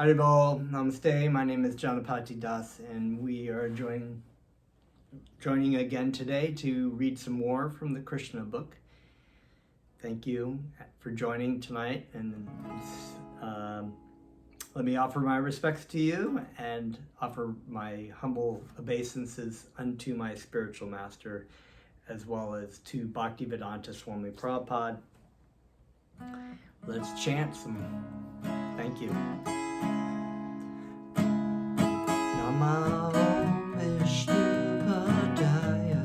Haribol, Namaste. My name is Janapati Das, and we are joining again today to read some more from the Krishna book. Thank you for joining tonight, and let me offer my respects to you and offer my humble obeisances unto my spiritual master, as well as to Bhaktivedanta Swami Prabhupada. Let's chant some. Thank you. Namo Vishnu Padaya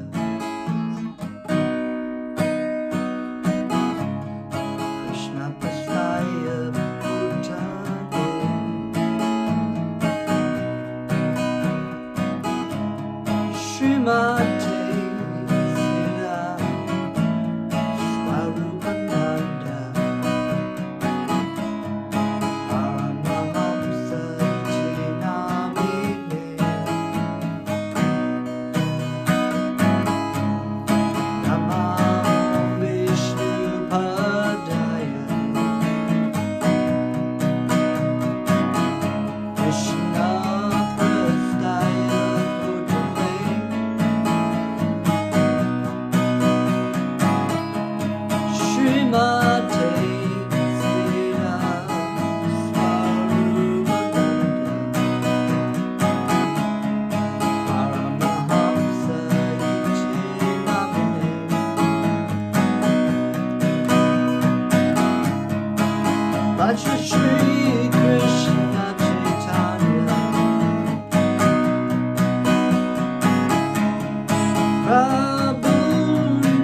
Krishna Prasthaya Bhutale Srimate Sila Swarupananda Paramahamsa Tinamine Namo Vishnu Padaya Krishna Prasthaya Bhutale Srimate Sila Swarupananda Paramahamsa Tinamine Bhaja Shri Krishna Chaitanya Prabhu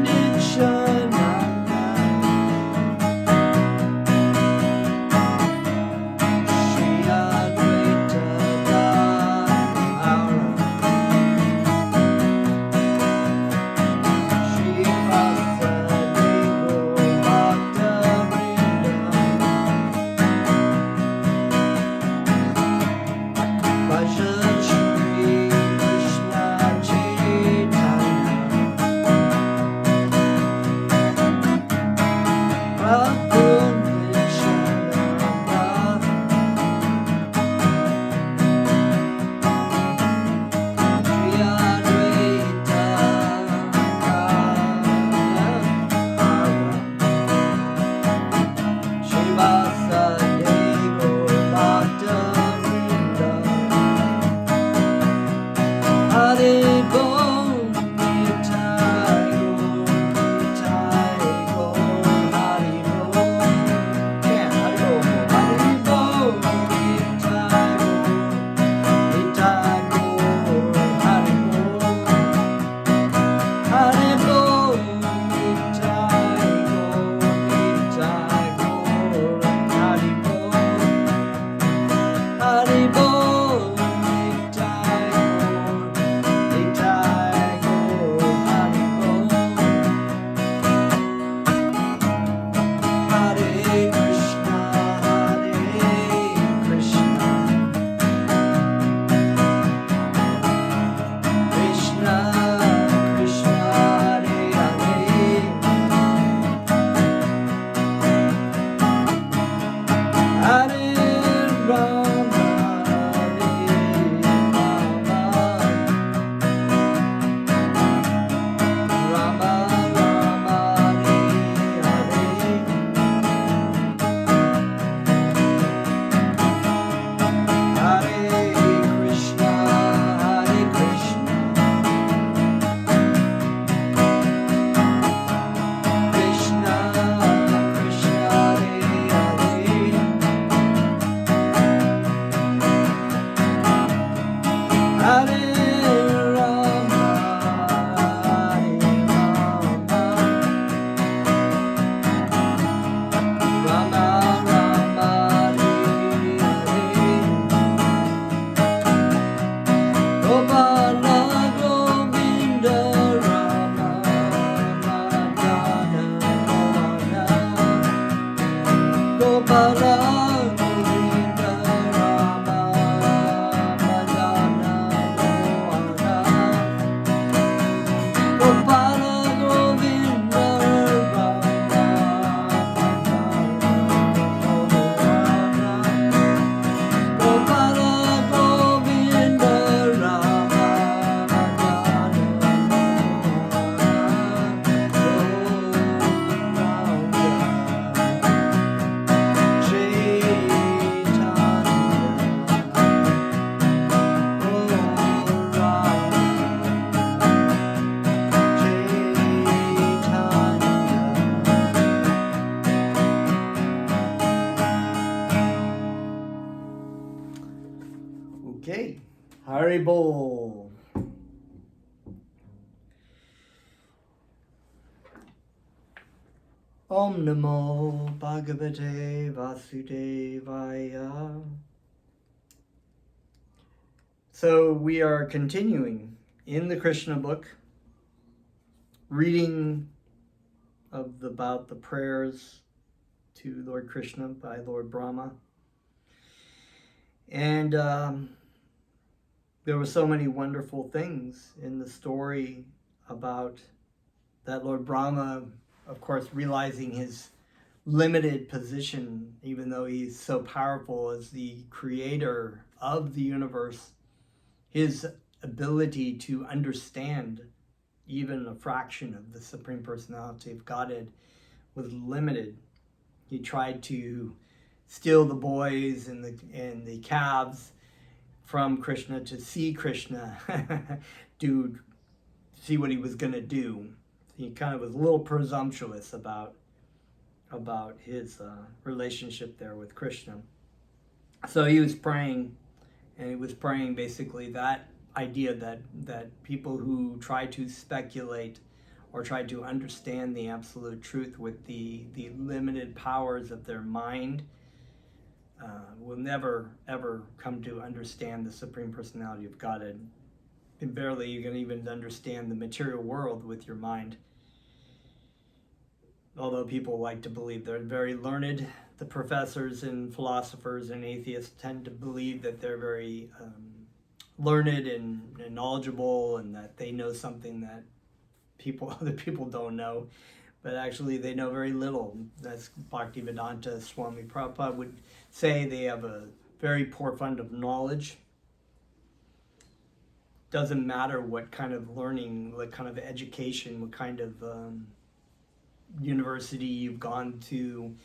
Nityananda Shri Advaita Gadadhara Shri Vasudeva Bhaktavrinda Bhaja Shri Krishna Chaitanya Prabhu Nityananda Shri Advaita Gadadhara Shri Vasudeva Bhaktavrinda Hare Bol Nitai Gol Hare Bol. Yeah, Hare Bol Nitai Gol Hare Bol. Hare Bol Nitai Gol Hare Bol. Hare Bol Nitai Gol Hare Bol. Hare Krishna, Krishna Krishna, Hare Hare, Hare Rama, Rama Rama, Hare Hare. Hare Krishna, Krishna Krishna, Hare Hare, Okay, Haribol. Om Namo Bhagavate Vasudevaya. So we are continuing in the Krishna book, reading about the prayers to Lord Krishna by Lord Brahma. And there were so many wonderful things in the story about that Lord Brahma, of course, realizing his limited position, even though he's so powerful as the creator of the universe, his ability to understand even a fraction of the Supreme Personality of Godhead was limited. He tried to steal the boys and the calves from Krishna to see Krishna see what he was going to do. He kind of was a little presumptuous about his relationship there with Krishna. So he was praying, and he was praying basically that idea that people who try to speculate or try to understand the absolute truth with the limited powers of their mind will never ever come to understand the Supreme Personality of Godhead. And barely you can even understand the material world with your mind. Although people like to believe they're very learned, the professors and philosophers and atheists tend to believe that they're very learned and knowledgeable, and that they know something that other people don't know, but actually they know very little. That's Bhaktivedanta Swami Prabhupada would say. They have a very poor fund of knowledge. Doesn't matter what kind of learning, what kind of education, what kind of university you've gone to.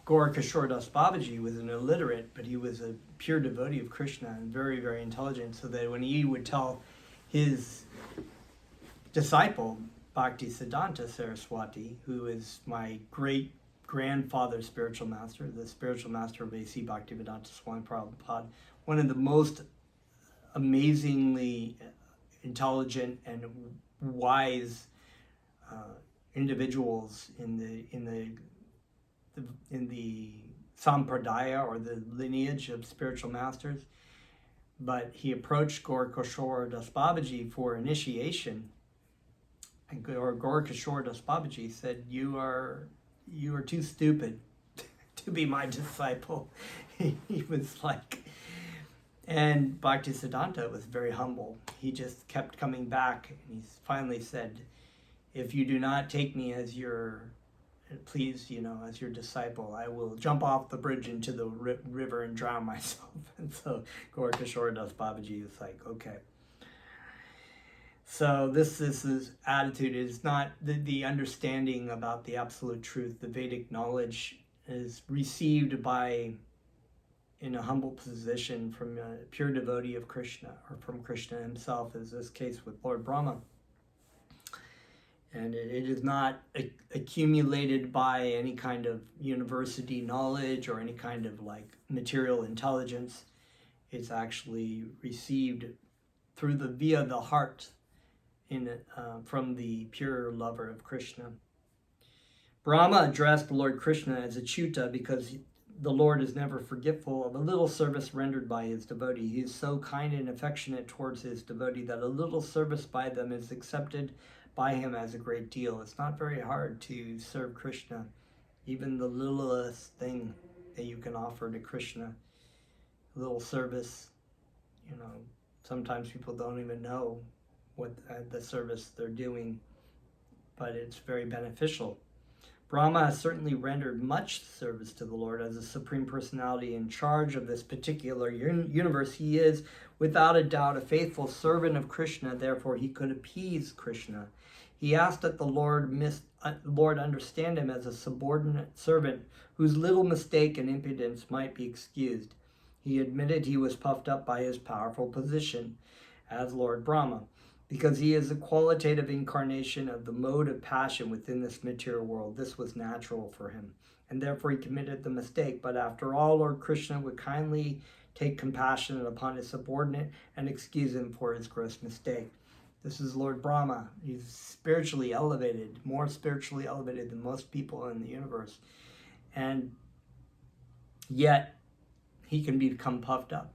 Gorakishore Das Babaji was an illiterate, but he was a pure devotee of Krishna and very, very intelligent, so that when he would tell his disciple, Bhakti Siddhanta Saraswati, who is my great-grandfather's spiritual master, the spiritual master of A.C. Bhaktivedanta Swami Prabhupada, one of the most amazingly intelligent and wise individuals in the sampradaya, or the lineage of spiritual masters. But he approached Gorakishore Das Babaji for initiation, and Gorakishore Das Babaji said, "You are too stupid to be my disciple." He was like, and Bhakti Siddhanta was very humble. He just kept coming back, and he finally said, "If you do not take me as your as your disciple, I will jump off the bridge into the river and drown myself." And so Gorakishore Das Babaji is like, okay. So this attitude is not the understanding about the absolute truth. The Vedic knowledge is received in a humble position from a pure devotee of Krishna, or from Krishna himself, as this case with Lord Brahma. And it is not accumulated by any kind of university knowledge or any kind of material intelligence. It's actually received via the heart from the pure lover of Krishna. Brahma addressed Lord Krishna as Achyuta because the Lord is never forgetful of a little service rendered by his devotee. He is so kind and affectionate towards his devotee that a little service by them is accepted by him as a great deal. It's not very hard to serve Krishna. Even the littlest thing that you can offer to Krishna, a little service, sometimes people don't even know what the service they're doing, but it's very beneficial. Brahma has certainly rendered much service to the Lord as a Supreme Personality in charge of this particular universe. He is, without a doubt, a faithful servant of Krishna, therefore he could appease Krishna. He asked that the Lord understand him as a subordinate servant whose little mistake and impudence might be excused. He admitted he was puffed up by his powerful position as Lord Brahma, because he is a qualitative incarnation of the mode of passion within this material world. This was natural for him. and therefore he committed the mistake. But after all, Lord Krishna would kindly take compassion upon his subordinate and excuse him for his gross mistake. This is Lord Brahma. He's spiritually elevated, more spiritually elevated than most people in the universe. And yet, he can become puffed up.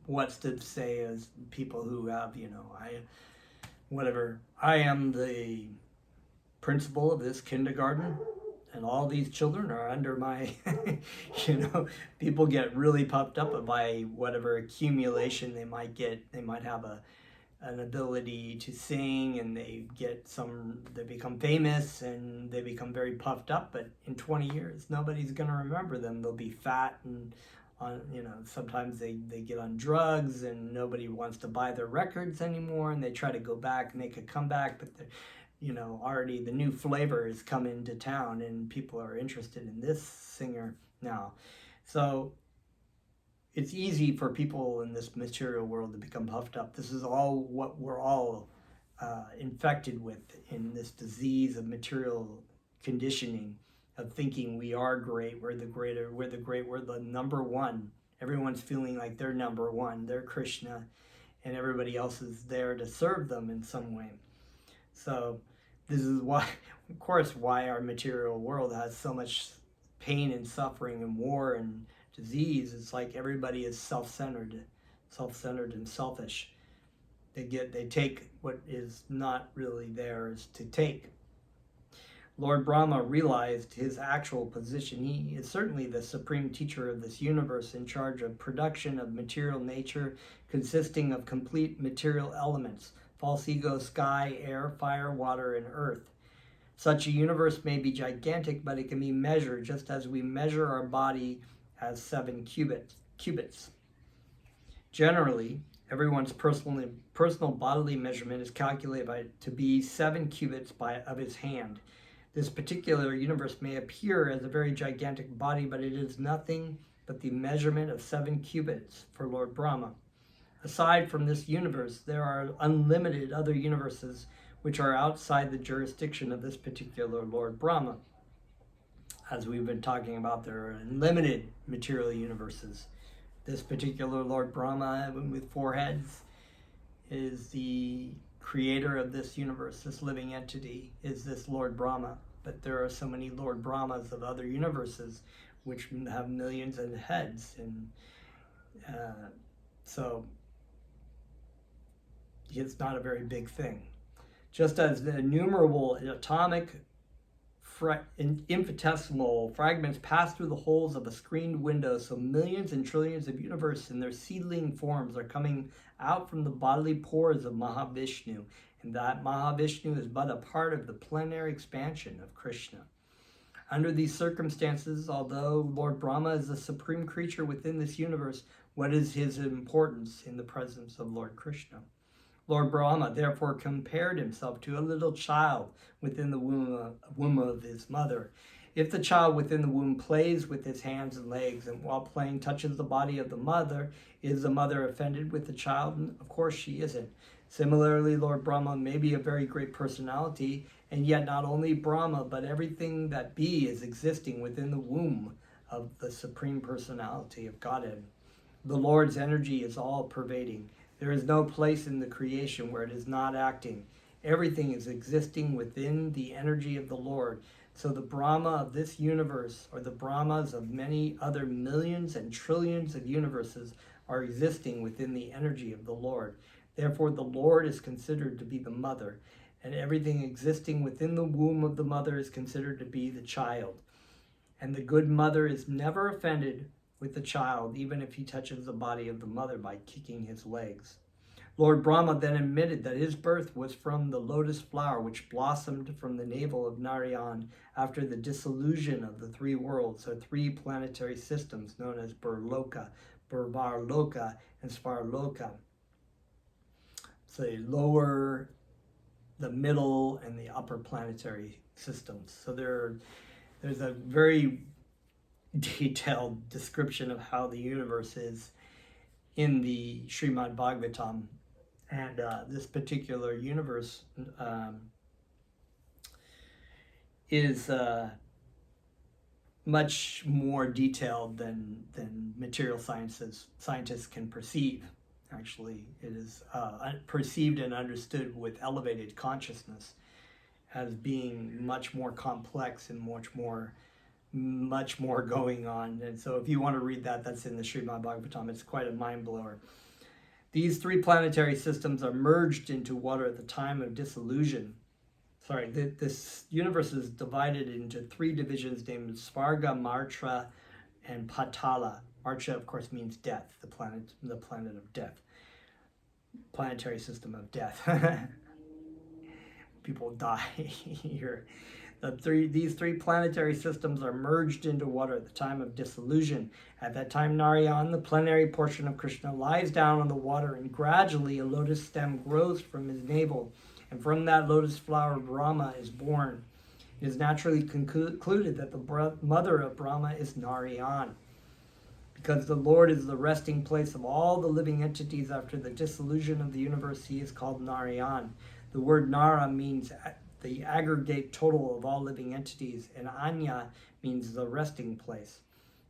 What's to say as people who have, I am the principal of this kindergarten, and all these children are under my, people get really puffed up by whatever accumulation they might get. They might have an ability to sing, and they become famous, and they become very puffed up, but in 20 years, nobody's going to remember them. They'll be fat, and sometimes they get on drugs, and nobody wants to buy their records anymore, and they try to go back, make a comeback, but already the new flavor has come into town, and people are interested in this singer now. So it's easy for people in this material world to become puffed up. This is all what we're all infected with in this disease of material conditioning, of thinking we are great, we're the number one. Everyone's feeling like they're number one, they're Krishna, and everybody else is there to serve them in some way. So this is why, of course, why our material world has so much pain and suffering and war and disease. It's like everybody is self-centered and selfish. They take what is not really theirs to take. Lord Brahma realized his actual position. He is certainly the supreme teacher of this universe, in charge of production of material nature consisting of complete material elements: false ego, sky, air, fire, water, and earth. Such a universe may be gigantic, but it can be measured just as we measure our body as 7 cubits. Generally, everyone's personal bodily measurement is calculated to be 7 cubits of his hand. This particular universe may appear as a very gigantic body, but it is nothing but the measurement of 7 cubits for Lord Brahma. Aside from this universe, there are unlimited other universes which are outside the jurisdiction of this particular Lord Brahma. As we've been talking about, there are unlimited material universes. This particular Lord Brahma with 4 heads is the creator of this universe. This living entity is this Lord Brahma. But there are so many Lord Brahmas of other universes which have millions of heads. And so it's not a very big thing. Just as the innumerable atomic infinitesimal fragments pass through the holes of a screened window, so millions and trillions of universes in their seedling forms are coming out from the bodily pores of Mahavishnu, and that Mahavishnu is but a part of the plenary expansion of Krishna. Under these circumstances, although Lord Brahma is the supreme creature within this universe, what is his importance in the presence of Lord Krishna? Lord Brahma therefore compared himself to a little child within the womb of his mother. If the child within the womb plays with his hands and legs, and while playing touches the body of the mother, is the mother offended with the child? Of course she isn't. Similarly, Lord Brahma may be a very great personality, and yet not only Brahma, but everything that be is existing within the womb of the Supreme Personality of Godhead. The Lord's energy is all pervading. There is no place in the creation where it is not acting. Everything is existing within the energy of the Lord. So the Brahma of this universe, or the Brahmas of many other millions and trillions of universes, are existing within the energy of the Lord. Therefore, the Lord is considered to be the mother, and everything existing within the womb of the mother is considered to be the child. And the good mother is never offended with the child, even if he touches the body of the mother by kicking his legs. Lord Brahma then admitted that his birth was from the lotus flower which blossomed from the navel of Narayan after the dissolution of the 3 worlds, or 3 planetary systems known as Burloka, Burvarloka, and Svarloka. So the lower, the middle, and the upper planetary systems. So there's a very detailed description of how the universe is in the Srimad Bhagavatam, and this particular universe is much more detailed than material scientists can perceive. Actually, it is perceived and understood with elevated consciousness as being much more complex and much more going on. And so if you want to read that, that's in the Srimad Bhagavatam. It's quite a mind blower. These three planetary systems are merged into water at the time of dissolution. This universe is divided into three divisions named Svarga, Martra, and Patala. Martra, of course, means death, the planet of death, planetary system of death. People die here. These three planetary systems are merged into water at the time of dissolution. At that time, Narayan, the plenary portion of Krishna, lies down on the water, and gradually a lotus stem grows from his navel, and from that lotus flower Brahma is born. It is naturally concluded that the mother of Brahma is Narayan. Because the Lord is the resting place of all the living entities after the dissolution of the universe, he is called Narayan. The word Nara means the aggregate total of all living entities, and Anya means the resting place.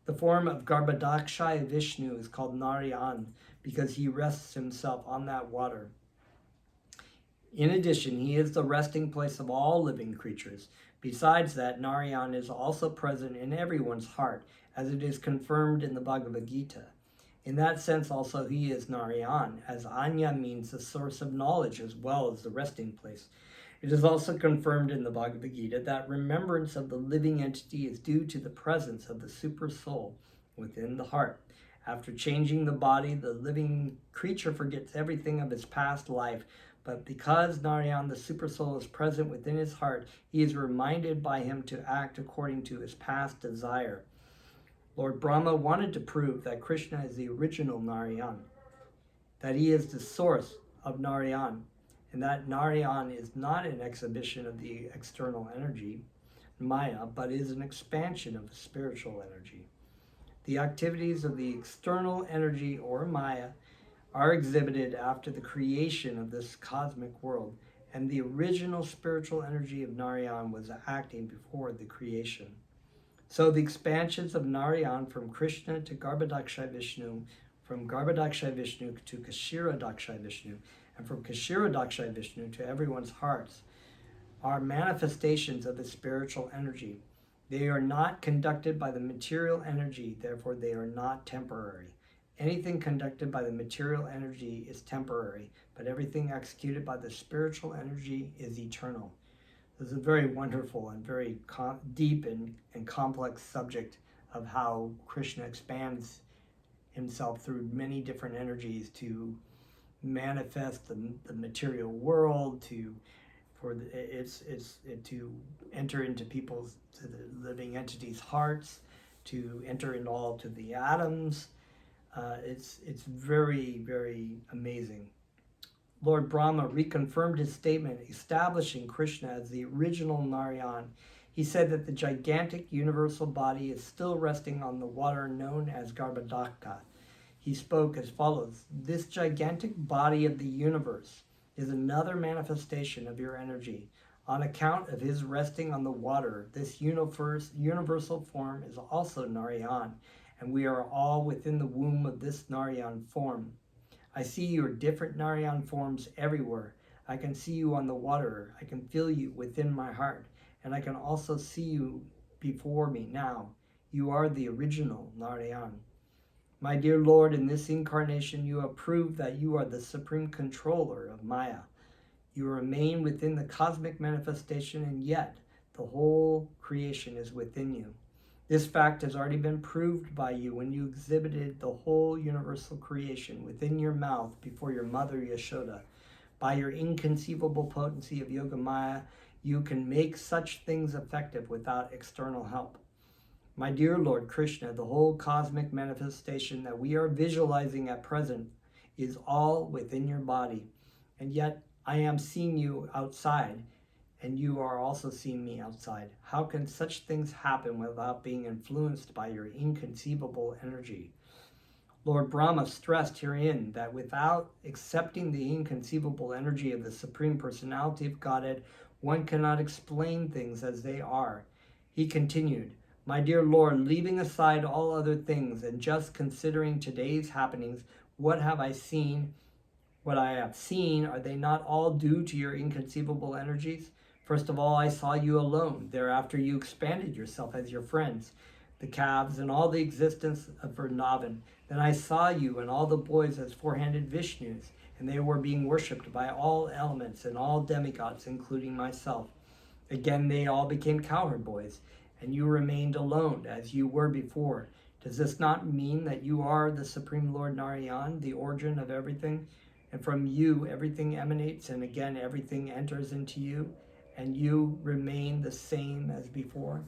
The form of Garbhodakshaya Vishnu is called Narayan because he rests himself on that water. In addition, he is the resting place of all living creatures. Besides that, Narayan is also present in everyone's heart, as it is confirmed in the Bhagavad Gita. In that sense also he is Narayan, as Anya means the source of knowledge as well as the resting place. It is also confirmed in the Bhagavad Gita that remembrance of the living entity is due to the presence of the super soul within the heart. After changing the body, the living creature forgets everything of his past life, but because Narayan, the super soul, is present within his heart, he is reminded by him to act according to his past desire. Lord Brahma wanted to prove that Krishna is the original Narayan, that he is the source of Narayan, and that Narayan is not an exhibition of the external energy, Maya, but is an expansion of the spiritual energy. The activities of the external energy, or Maya, are exhibited after the creation of this cosmic world, and the original spiritual energy of Narayan was acting before the creation. So the expansions of Narayan from Krishna to Garbhodakshaya Vishnu, from Garbhodakshaya Vishnu to Kshirodakshaya Vishnu, and from Kshirodakshaya Vishnu to everyone's hearts, are manifestations of the spiritual energy. They are not conducted by the material energy, therefore they are not temporary. Anything conducted by the material energy is temporary, but everything executed by the spiritual energy is eternal. This is a very wonderful and very deep and complex subject of how Krishna expands himself through many different energies to manifest the material world, to enter into to the living entities' hearts, to enter into all to the atoms. It's very, very amazing. Lord Brahma reconfirmed his statement, establishing Krishna as the original Narayan. He said that the gigantic universal body is still resting on the water known as Garbhodaka. He spoke as follows: "This gigantic body of the universe is another manifestation of your energy. On account of his resting on the water, this universal form is also Narayan, and we are all within the womb of this Narayan form. I see your different Narayan forms everywhere. I can see you on the water. I can feel you within my heart. And I can also see you before me now. You are the original Narayan. My dear Lord, in this incarnation you have proved that you are the supreme controller of Maya. You remain within the cosmic manifestation, and yet the whole creation is within you. This fact has already been proved by you when you exhibited the whole universal creation within your mouth before your mother Yashoda. By your inconceivable potency of Yoga Maya, you can make such things effective without external help. My dear Lord Krishna, the whole cosmic manifestation that we are visualizing at present is all within your body, and yet I am seeing you outside, and you are also seeing me outside. How can such things happen without being influenced by your inconceivable energy?" Lord Brahma stressed herein that without accepting the inconceivable energy of the Supreme Personality of Godhead, one cannot explain things as they are. He continued, My dear Lord, leaving aside all other things and just considering today's happenings, what have I seen? What I have seen, are they not all due to your inconceivable energies? First of all, I saw you alone. Thereafter, you expanded yourself as your friends, the calves, and all the existence of Vrindavan. Then I saw you and all the boys as four-handed Vishnus, and they were being worshipped by all elements and all demigods, including myself. Again, they all became cowherd boys, and you remained alone as you were before. Does this not mean that you are the Supreme Lord Narayan, the origin of everything? And from you, everything emanates, and again, everything enters into you, and you remain the same as before.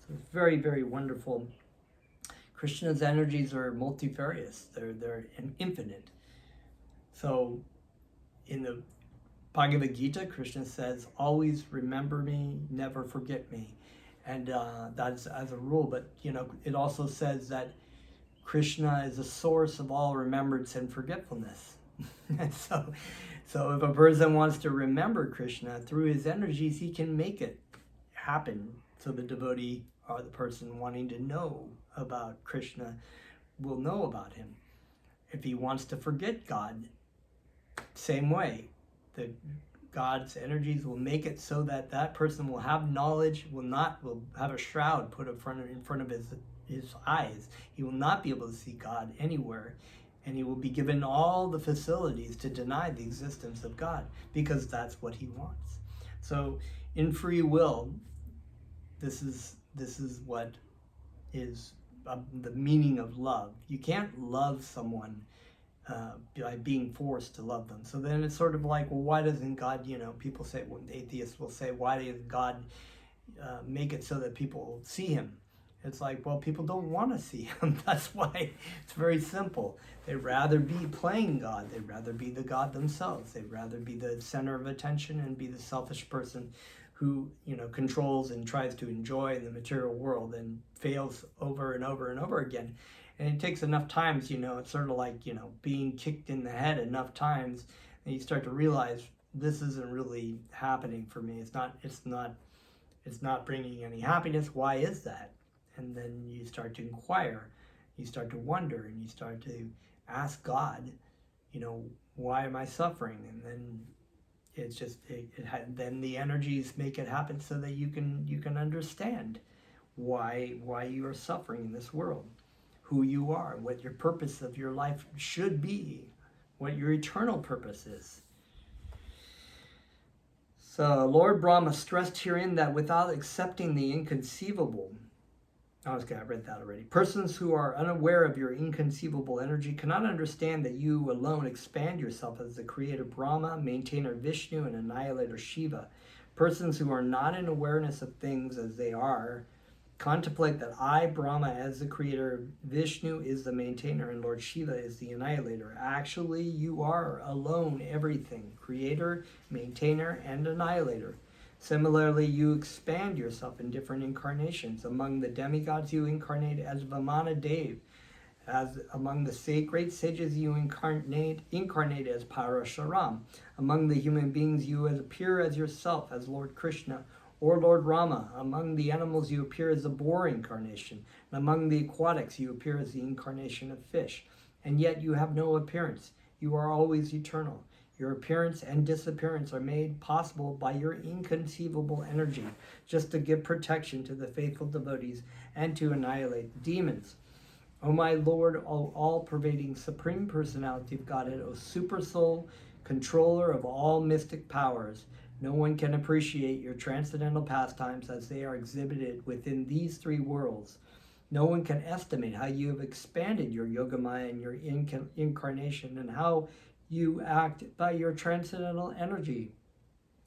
So it's very, very wonderful. Krishna's energies are multifarious. They're infinite. So in the Bhagavad Gita, Krishna says, always remember me, never forget me. And that's as a rule. But, it also says that Krishna is the source of all remembrance and forgetfulness. So if a person wants to remember Krishna through his energies, he can make it happen. So the devotee or the person wanting to know about Krishna will know about him. If he wants to forget God, same way. God's energies will make it so that that person will have knowledge, will have a shroud put in front of his eyes. He will not be able to see God anywhere, and he will be given all the facilities to deny the existence of God, because that's what he wants. So in free will, this is what is the meaning of love. You can't love someone by being forced to love them. So then it's sort of like, well, why doesn't God, people say, well, atheists will say, why does God make it so that people see him? It's like, well, people don't want to see him. That's why. It's very simple. They'd rather be playing God. They'd rather be the God themselves. They'd rather be the center of attention and be the selfish person who, controls and tries to enjoy the material world and fails over and over and over again. And it takes enough times, it's sort of like, being kicked in the head enough times, and you start to realize this isn't really happening for me. It's not bringing any happiness. Why is that? And then you start to inquire, you start to wonder, and you start to ask God, why am I suffering? And then it's just, then the energies make it happen so that you can understand why you are suffering in this world, who you are, what your purpose of your life should be, what your eternal purpose is. So Lord Brahma stressed herein that without accepting the inconceivable, I read that already. Persons who are unaware of your inconceivable energy cannot understand that you alone expand yourself as the creator Brahma, maintainer Vishnu, and annihilator Shiva. Persons who are not in awareness of things as they are contemplate that I, Brahma, as the creator, Vishnu is the maintainer, and Lord Shiva is the annihilator. Actually, you are alone everything, creator, maintainer, and annihilator. Similarly, you expand yourself in different incarnations. Among the demigods, you incarnate as Vamana Dev. As among the great sages, you incarnate as Parashuram. Among the human beings, you appear as yourself, as Lord Krishna or Lord Rama. Among the animals, you appear as the boar incarnation. And among the aquatics, you appear as the incarnation of fish. And yet you have no appearance. You are always eternal. Your appearance and disappearance are made possible by your inconceivable energy, just to give protection to the faithful devotees and to annihilate the demons. O my Lord, O all-pervading Supreme Personality of Godhead, O Super Soul, controller of all mystic powers, no one can appreciate your transcendental pastimes as they are exhibited within these three worlds. No one can estimate how you have expanded your Yogamaya and your incarnation, and how you act by your transcendental energy.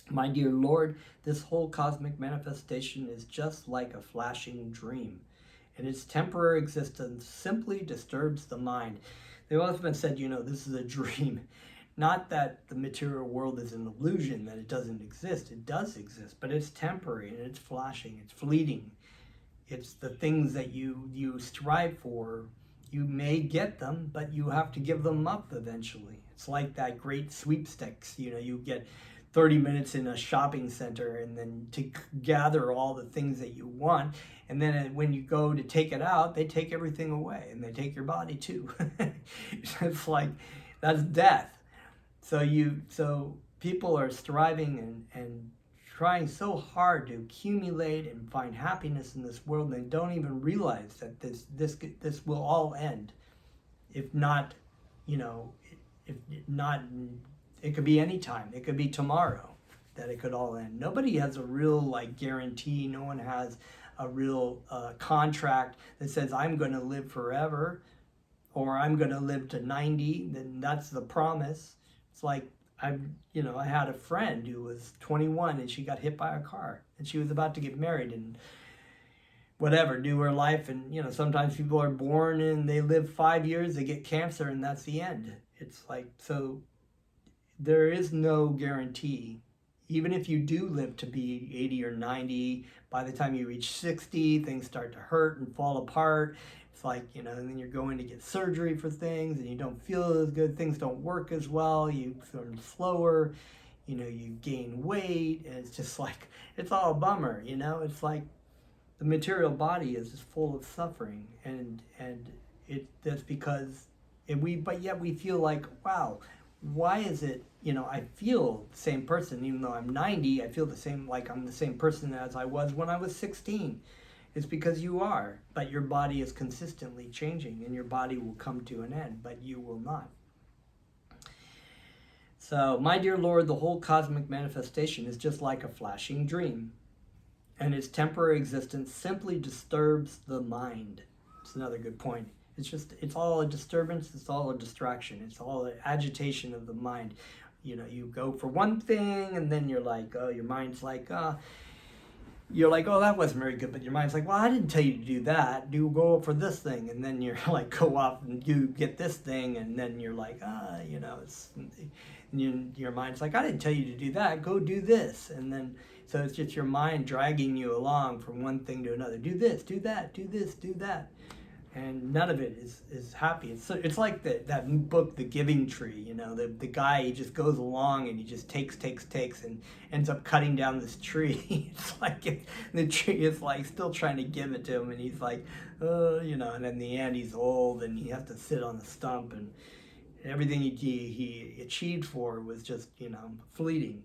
My dear Lord, this whole cosmic manifestation is just like a flashing dream, and its temporary existence simply disturbs the mind. They've often said, this is a dream. Not that the material world is an illusion, that it doesn't exist. It does exist, but it's temporary, and it's flashing, it's fleeting. It's the things that you strive for. You may get them, but you have to give them up eventually. It's like that great sweepstakes. You get 30 minutes in a shopping center and then to gather all the things that you want. And then when you go to take it out, they take everything away, and they take your body too. It's like, that's death. So people are striving and trying so hard to accumulate and find happiness in this world, and they don't even realize that this will all end. If not, if not, it could be any time. It could be tomorrow that it could all end. Nobody has a real guarantee. No one has a real contract that says I'm going to live forever, or I'm going to live to 90. Then that's the promise. It's like I had a friend who was 21 and she got hit by a car, and she was about to get married and whatever, do her life. And sometimes people are born and they live 5 years, they get cancer, and that's the end. It's like, so there is no guarantee. Even if you do live to be 80 or 90, by the time you reach 60, things start to hurt and fall apart. It's like, and then you're going to get surgery for things, and you don't feel as good. Things don't work as well. You learn slower. You gain weight, and it's just like, it's all a bummer. It's like the material body is just full of suffering, and that's because, but yet we feel like, wow, why is it, I feel the same person, even though I'm 90, I feel the same, like I'm the same person as I was when I was 16. It's because you are, but your body is consistently changing, and your body will come to an end, but you will not. So, my dear Lord, the whole cosmic manifestation is just like a flashing dream, and its temporary existence simply disturbs the mind. It's another good point. It's all a disturbance, it's all a distraction, it's all an agitation of the mind. You go for one thing, and then you're like, oh, your mind's like, you're like, oh, that wasn't very good, but your mind's like, well, I didn't tell you to do that. Go for this thing, and then you're like, go off and you get this thing, and then you're like, your mind's like, I didn't tell you to do that. Go do this, and then so it's just your mind dragging you along from one thing to another. Do this, do that, do this, do that. And none of it is happy. It's like that book, The Giving Tree. The guy, he just goes along and he just takes, and ends up cutting down this tree. It's like the tree is like still trying to give it to him, and he's like, and in the end he's old and he has to sit on the stump, and everything he achieved for was just fleeting.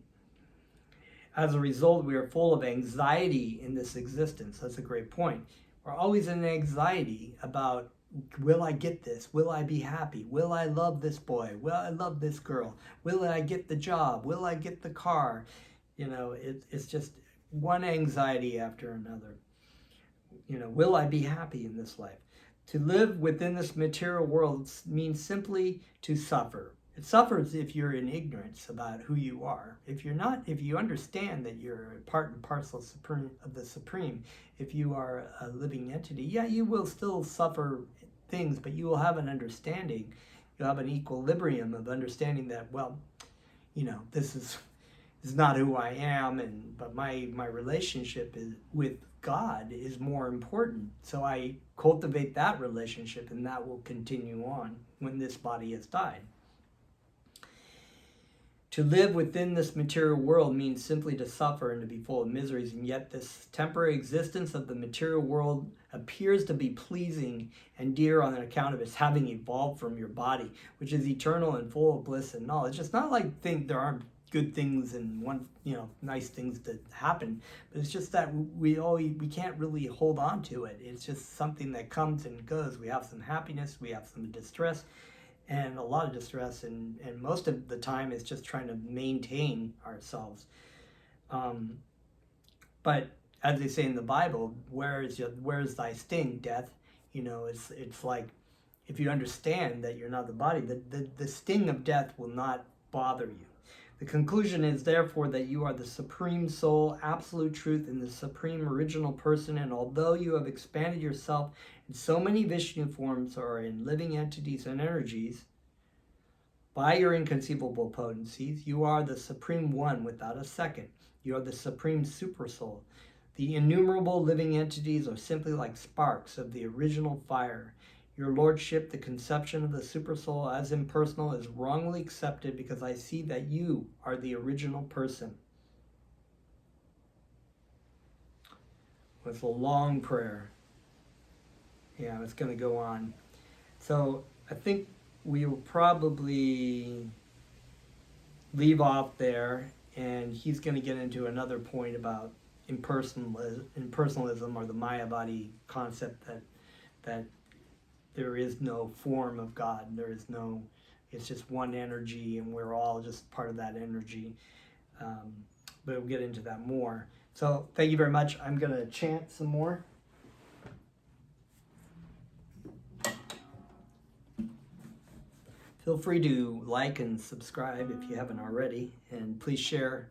As a result, we are full of anxiety in this existence. That's a great point. We're always in anxiety about, will I get this? Will I be happy? Will I love this boy? Will I love this girl? Will I get the job? Will I get the car? It's just one anxiety after another. Will I be happy in this life? To live within this material world means simply to suffer. It suffers if you're in ignorance about who you are. If you understand that you're part and parcel of the Supreme, if you are a living entity, you will still suffer things, but you will have an understanding. You'll have an equilibrium of understanding that, well, this is not who I am, but my relationship with God is more important. So I cultivate that relationship, and that will continue on when this body has died. To live within this material world means simply to suffer and to be full of miseries, and yet this temporary existence of the material world appears to be pleasing and dear on account of its having evolved from your body, which is eternal and full of bliss and knowledge. It's not like there aren't good things and nice things that happen, but it's just that we can't really hold on to it. It's just something that comes and goes. We have some happiness, we have some distress, and a lot of distress, and most of the time it's just trying to maintain ourselves. But as they say in the Bible, where is thy sting, death? It's like, if you understand that you're not the body, the sting of death will not bother you. The conclusion is therefore that you are the supreme soul, absolute truth, and the supreme original person, and although you have expanded yourself in so many Vishnu forms or in living entities and energies, by your inconceivable potencies, you are the supreme one without a second. You are the supreme supersoul. The innumerable living entities are simply like sparks of the original fire. Your lordship, the conception of the supersoul as impersonal, is wrongly accepted because I see that you are the original person. It's a long prayer. Yeah, it's going to go on. So I think we will probably leave off there, and he's going to get into another point about impersonalism, or the Mayavadi concept that there is no form of God. There is no, it's just one energy, and we're all just part of that energy. But we'll get into that more. So thank you very much. I'm going to chant some more. Feel free to like and subscribe if you haven't already, and please share.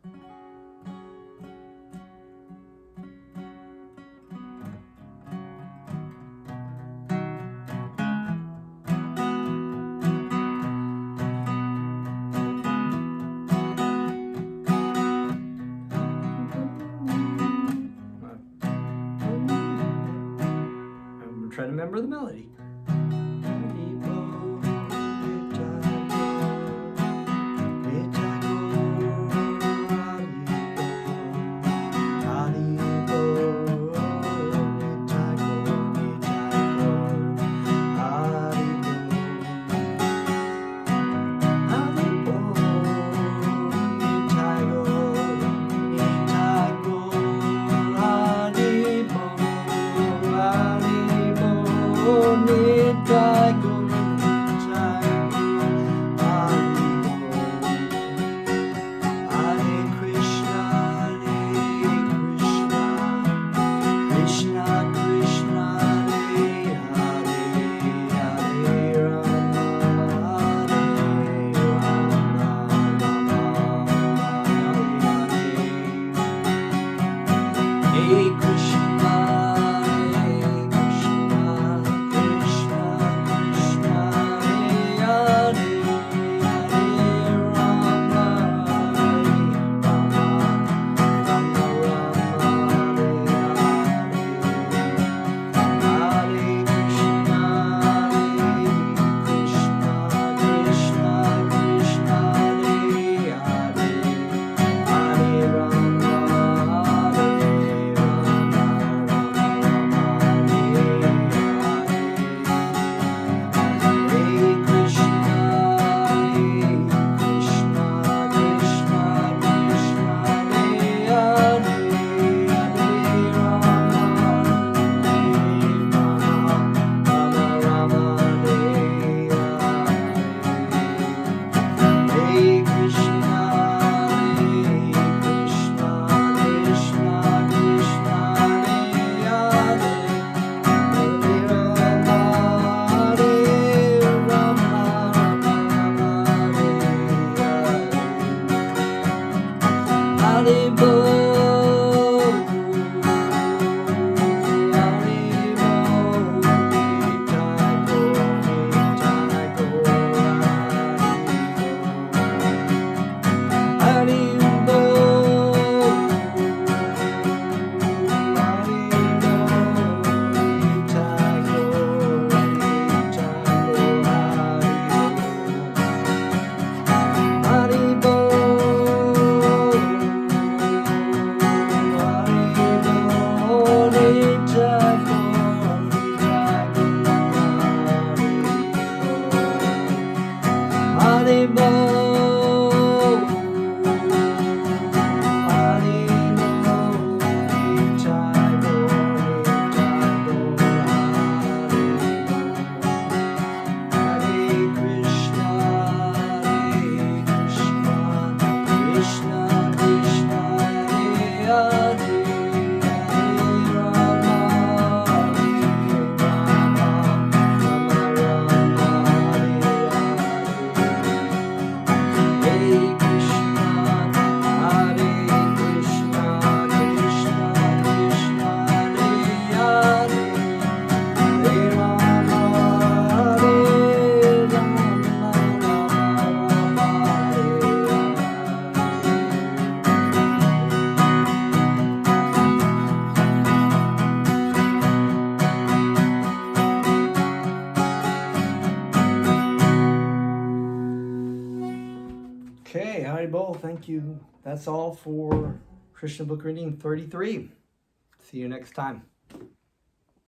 I'm trying to remember the melody. Thank you. That's all for Krishna Book Reading 33. See you next time.